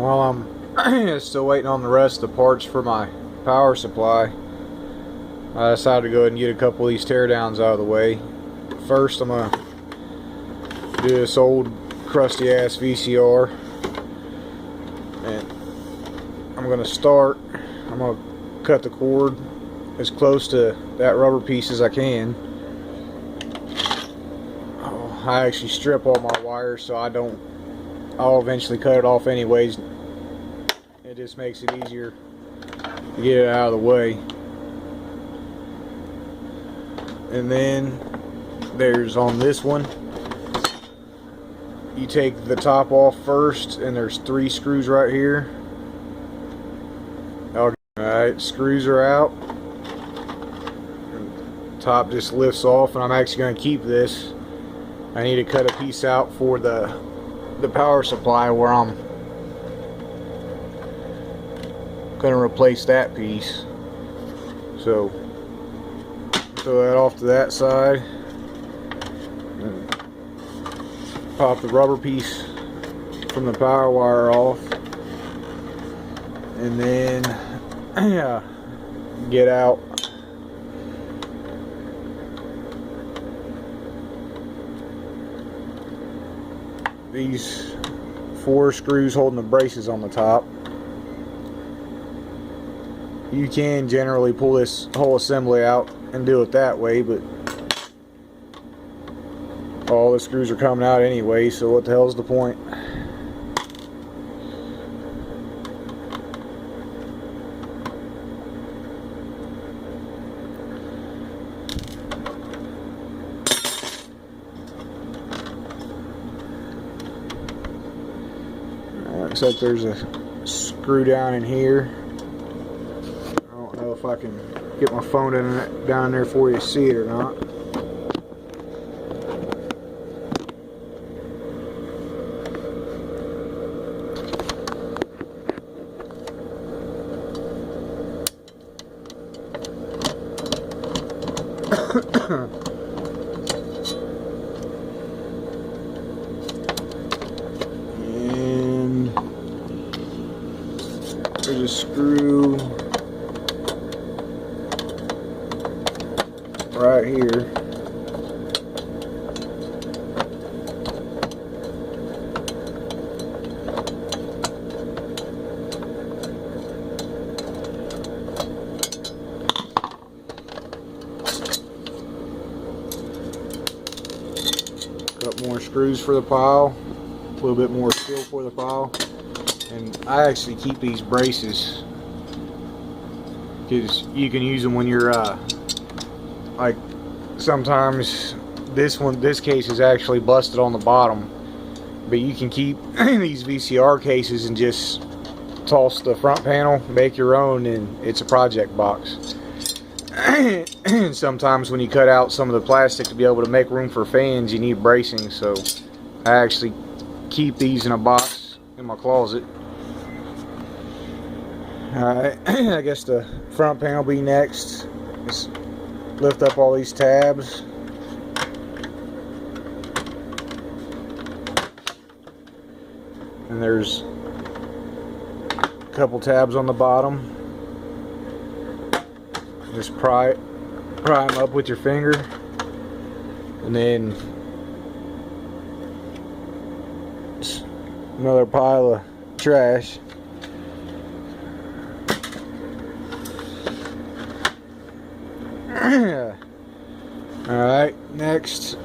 While I'm still waiting on the rest of the parts for my power supply, I decided to go ahead and get a couple of these teardowns out of the way. First, I'm going to do this old crusty ass VCR, and I'm going to cut the cord as close to that rubber piece as I can. I actually strip all my wires so I'll eventually cut it off anyways. It just makes it easier to get it out of the way. And then there's on this one, you take the top off first, and there's 3 screws right here. Okay. Alright, screws are out. Top just lifts off, and I'm actually going to keep this. I need to cut a piece out for the power supply where I'm going to replace that piece. So throw that off to that side, and pop the rubber piece from the power wire off, and then get out these 4 screws holding the braces on the top. You can generally pull this whole assembly out and do it that way, but all the screws are coming out anyway, so what the hell's the point? Looks like there's a screw down in here. I don't know if I can get my phone down there for you to see it or not. There's a screw right here. Couple more screws for the pile, a little bit more steel for the pile. And I actually keep these braces because you can use them when you're like, sometimes this case is actually busted on the bottom, but you can keep these VCR cases and just toss the front panel, make your own, and it's a project box. And sometimes when you cut out some of the plastic to be able to make room for fans, you need bracing, so I actually keep these in a box in my closet. Alright, I guess the front panel will be next. Just lift up all these tabs. And there's a couple tabs on the bottom. Just pry them up with your finger. And then another pile of trash. Alright, next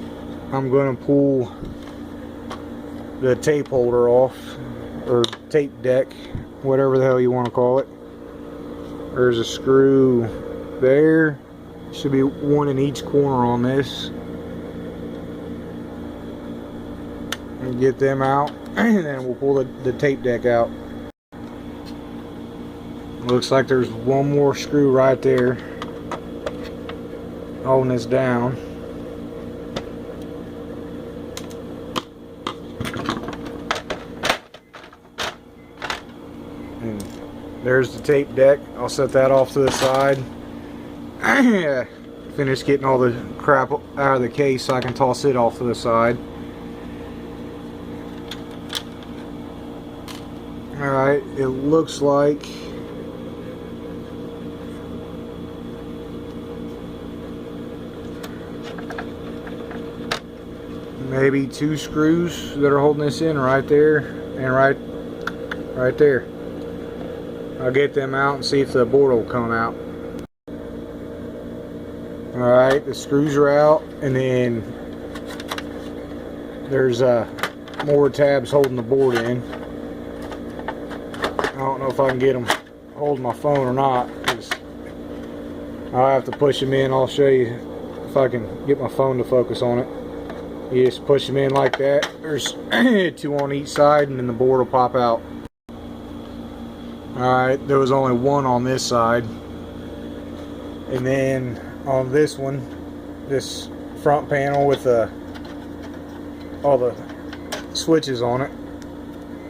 I'm going to pull the tape holder off, or tape deck, whatever the hell you want to call it. There's a screw there. Should be one in each corner on this. And get them out, and then we'll pull the tape deck out. Looks like there's one more screw right there holding this down. And there's the tape deck. I'll set that off to the side. Finish getting all the crap out of the case so I can toss it off to the side. Alright, it looks like maybe 2 screws that are holding this in right there and right there. I'll get them out and see if the board will come out. Alright, the screws are out, and then there's more tabs holding the board in. I don't know if I can get them holding my phone or not, because I'll have to push them in. I'll show you if I can get my phone to focus on it. You just push them in like that. There's 2 on each side, and then the board will pop out. Alright, there was only 1 on this side. And then on this one, this front panel with all the switches on it,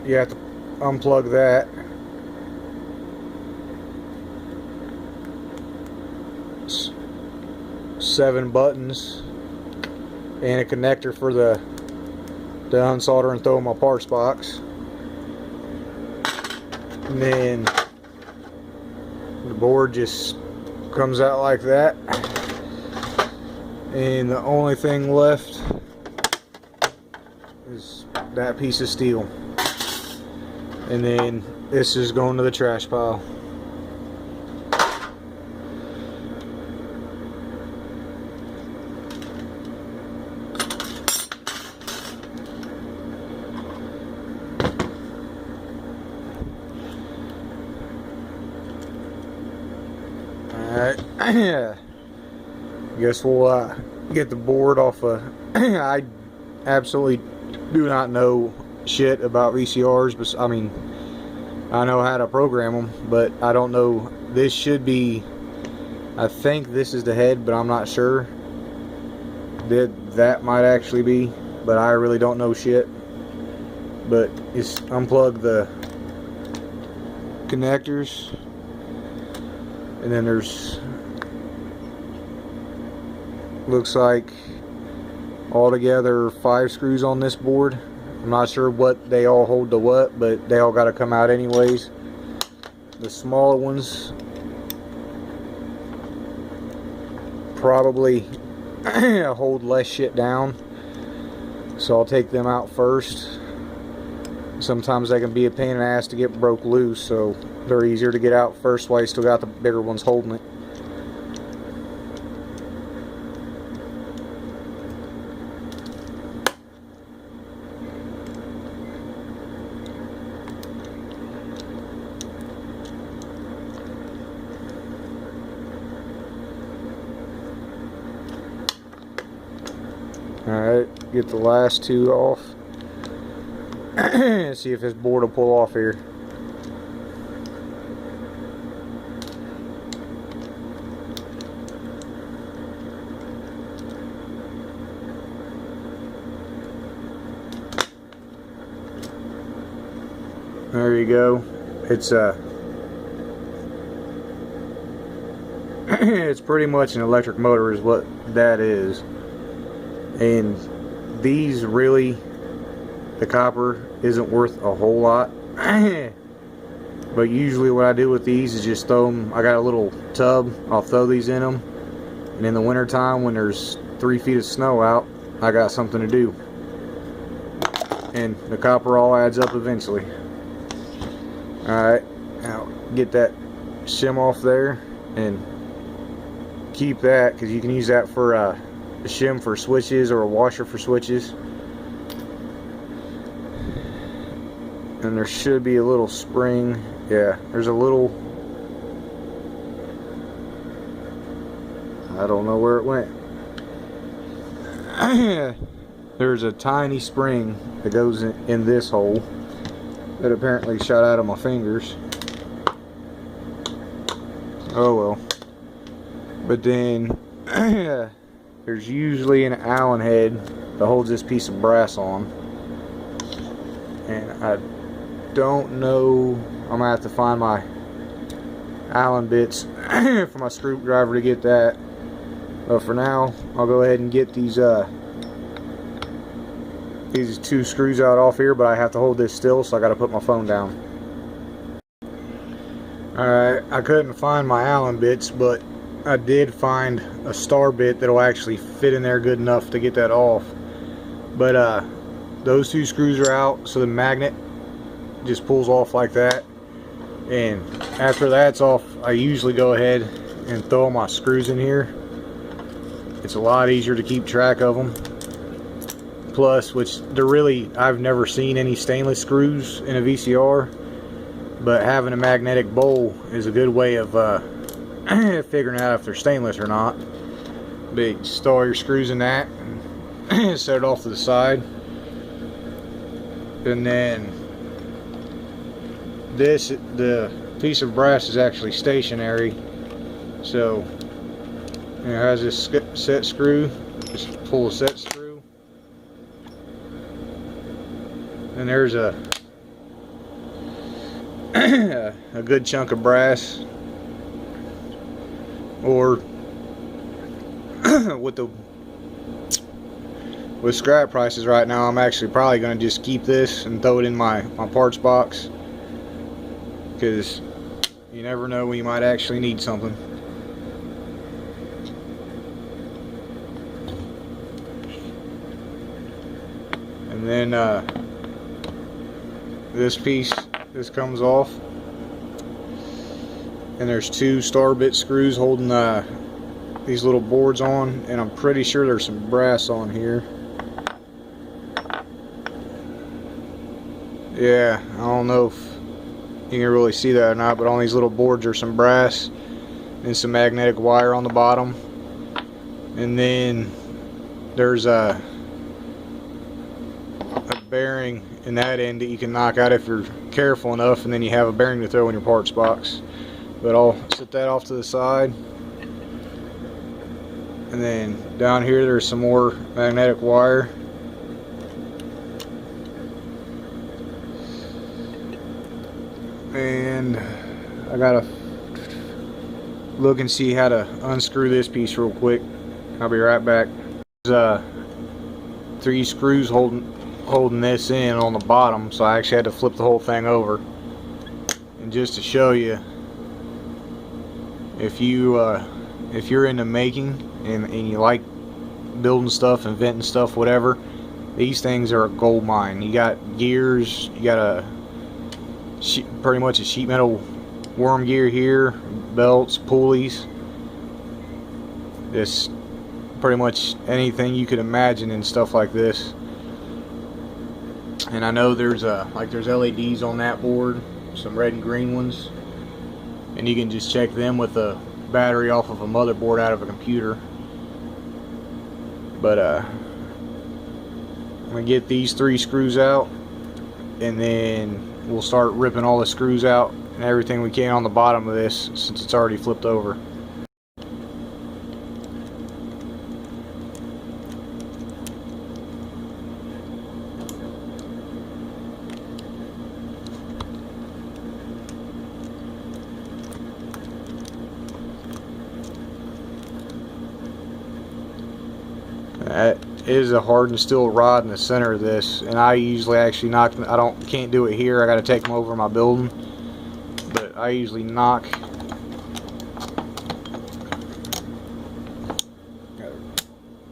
you have to unplug that. It's 7 buttons and a connector for the unsolder and throw in my parts box. And then the board just comes out like that, and the only thing left is that piece of steel, and then this is going to the trash pile. Alright, guess we'll get the board off I absolutely do not know shit about VCRs, but I mean, I know how to program them, but I don't know. This should be, I think this is the head, but I'm not sure. That might actually be, but I really don't know shit. But just unplug the connectors. And then there's, looks like altogether 5 screws on this board. I'm not sure what they all hold to what, but they all got to come out anyways. The smaller ones probably hold less shit down, so I'll take them out first. Sometimes they can be a pain in the ass to get broke loose, so they're easier to get out first while you still got the bigger ones holding it. Alright, get the last 2 off. See if this board will pull off here. There you go. It's it's pretty much an electric motor is what that is. And these really, the copper isn't worth a whole lot. But usually what I do with these is just throw them, I got a little tub, I'll throw these in them, and in the winter time when there's 3 feet of snow out, I got something to do. And the copper all adds up eventually. Alright, now get that shim off there and keep that, because you can use that for a shim for switches or a washer for switches. And there should be a little spring. Yeah, there's a little, I don't know where it went. There's a tiny spring that goes in this hole that apparently shot out of my fingers. Oh well. But then there's usually an Allen head that holds this piece of brass on, and I don't know, I'm gonna have to find my Allen bits for my screwdriver to get that. But for now, I'll go ahead and get these 2 screws out off here, but I have to hold this still, so I gotta put my phone down. Alright, I couldn't find my Allen bits, but I did find a star bit that'll actually fit in there good enough to get that off. But those two screws are out, so the magnet just pulls off like that. And after that's off, I usually go ahead and throw my screws in here. It's a lot easier to keep track of them. Plus, which they're really, I've never seen any stainless screws in a VCR, but having a magnetic bowl is a good way of figuring out if they're stainless or not. But you just throw all your screws in that and set it off to the side. And then the piece of brass is actually stationary, so it has this set screw. Just pull a set screw, and there's a good chunk of brass. Or with scrap prices right now, I'm actually probably going to just keep this and throw it in my parts box, because you never know when you might actually need something. And then this comes off, and there's two star bit screws holding these little boards on, and I'm pretty sure there's some brass on here. Yeah, I don't know if you can really see that or not, but on these little boards are some brass and some magnetic wire on the bottom. And then there's a bearing in that end that you can knock out if you're careful enough, and then you have a bearing to throw in your parts box. But I'll set that off to the side. And then down here there's some more magnetic wire. And I gotta look and see how to unscrew this piece real quick. I'll be right back. There's 3 screws holding this in on the bottom, so I actually had to flip the whole thing over. And just to show you, if you're into making and you like building stuff, inventing stuff, whatever, these things are a gold mine. You got gears, you got pretty much a sheet metal worm gear here, belts, pulleys, just pretty much anything you could imagine and stuff like this. And I know there's LEDs on that board, some red and green ones, and you can just check them with a battery off of a motherboard out of a computer. But I'm gonna get these 3 screws out, and then we'll start ripping all the screws out and everything we can on the bottom of this, since it's already flipped over. That is a hardened steel rod in the center of this, and I usually actually can't do it here. I got to take them over my building, but I usually knock. Gotta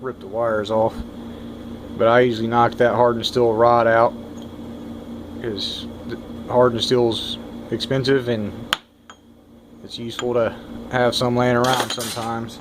rip the wires off, but I usually knock that hardened steel rod out, because hardened steel is expensive and it's useful to have some laying around sometimes.